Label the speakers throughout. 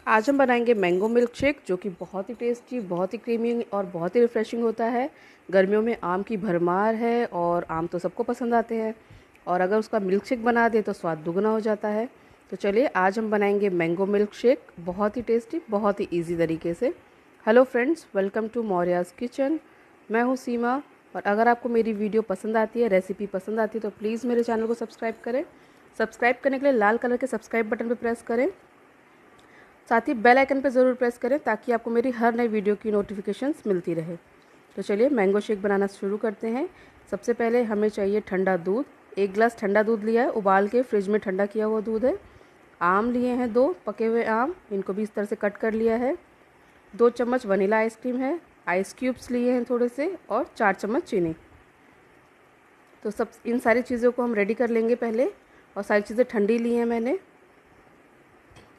Speaker 1: आज हम बनाएंगे मैंगो मिल्क शेक, जो कि बहुत ही टेस्टी, बहुत ही क्रीमी और बहुत ही रिफ़्रेशिंग होता है। गर्मियों में आम की भरमार है और आम तो सबको पसंद आते हैं, और अगर उसका मिल्क शेक बना दे तो स्वाद दुगना हो जाता है। तो चलिए आज हम बनाएंगे मैंगो मिल्क शेक, बहुत ही टेस्टी, बहुत ही ईजी तरीके से। Hello friends, welcome to Maurya's kitchen. मैं हूँ सीमा, और अगर आपको मेरी वीडियो पसंद आती है, रेसिपी पसंद आती है, तो प्लीज़ मेरे चैनल को सब्सक्राइब करें। सब्सक्राइब करने के लिए लाल कलर के सब्सक्राइब बटन पर प्रेस करें, साथ ही बेल आइकन पर ज़रूर प्रेस करें ताकि आपको मेरी हर नई वीडियो की नोटिफिकेशंस मिलती रहे। तो चलिए मैंगो शेक बनाना शुरू करते हैं। सबसे पहले हमें चाहिए ठंडा दूध। 1 गिलास ठंडा दूध लिया है, उबाल के फ्रिज में ठंडा किया हुआ दूध है। आम लिए हैं 2 पके हुए आम, इनको भी इस तरह से कट कर लिया है। 2 चम्मच वनीला आइसक्रीम है, आइस क्यूब्स लिए हैं थोड़े से, और 4 चम्मच चीनी। तो सब इन सारी चीज़ों को हम रेडी कर लेंगे पहले, और सारी चीज़ें ठंडी ली हैं मैंने।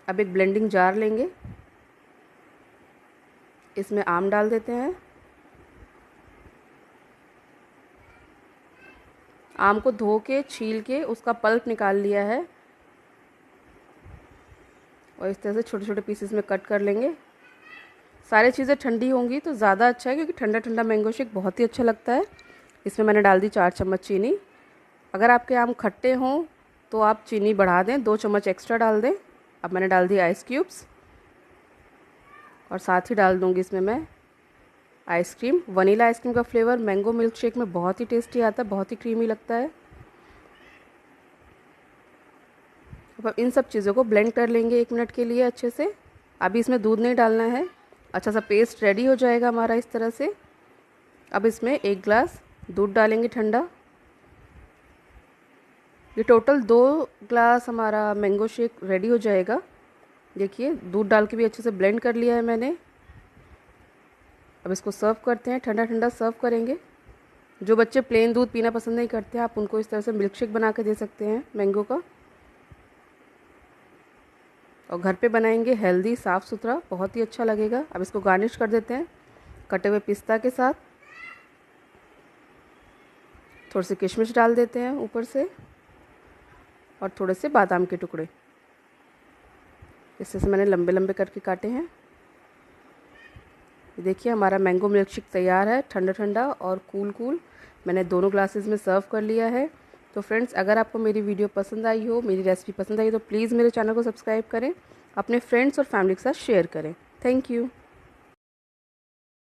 Speaker 1: अब एक ब्लेंडिंग जार लेंगे, इसमें आम डाल देते हैं। आम को धो के छील के उसका पल्प निकाल लिया है, और इस तरह से छोटे छोटे पीसेस में कट कर लेंगे। सारी चीज़ें ठंडी होंगी तो ज़्यादा अच्छा है, क्योंकि ठंडा ठंडा मैंगो शेक बहुत ही अच्छा लगता है। इसमें मैंने डाल दी 4 चम्मच चीनी। अगर आपके आम खट्टे हों तो आप चीनी बढ़ा दें, 2 चम्मच एक्स्ट्रा डाल दें। अब मैंने डाल दी आइस क्यूब्स, और साथ ही डाल दूँगी इसमें मैं आइसक्रीम। वनीला आइसक्रीम का फ्लेवर मैंगो मिल्क शेक में बहुत ही टेस्टी आता है, बहुत ही क्रीमी लगता है। अब इन सब चीज़ों को ब्लेंड कर लेंगे 1 मिनट के लिए अच्छे से। अभी इसमें दूध नहीं डालना है। अच्छा सा पेस्ट रेडी हो जाएगा हमारा इस तरह से। अब इसमें 1 गिलास दूध डालेंगे ठंडा। ये टोटल 2 गिलास हमारा मैंगो शेक रेडी हो जाएगा। देखिए दूध डाल के भी अच्छे से ब्लेंड कर लिया है मैंने। अब इसको सर्व करते हैं, ठंडा ठंडा सर्व करेंगे। जो बच्चे प्लेन दूध पीना पसंद नहीं करते, आप उनको इस तरह से मिल्क शेक बना के दे सकते हैं मैंगो का। और घर पे बनाएंगे हेल्दी, साफ़ सुथरा, बहुत ही अच्छा लगेगा। अब इसको गार्निश कर देते हैं कटे हुए पिस्ता के साथ। थोड़ी सी किशमिश डाल देते हैं ऊपर से, और थोड़े से बादाम के टुकड़े इससे मैंने लंबे लंबे करके काटे हैं। देखिए हमारा मैंगो मिल्क शेक तैयार है, ठंडा ठंडा और कूल कूल। मैंने दोनों ग्लासेस में सर्व कर लिया है। तो फ्रेंड्स, अगर आपको मेरी वीडियो पसंद आई हो, मेरी रेसिपी पसंद आई हो, तो प्लीज़ मेरे चैनल को सब्सक्राइब करें, अपने फ्रेंड्स और फैमिली के साथ शेयर करें। Thank you.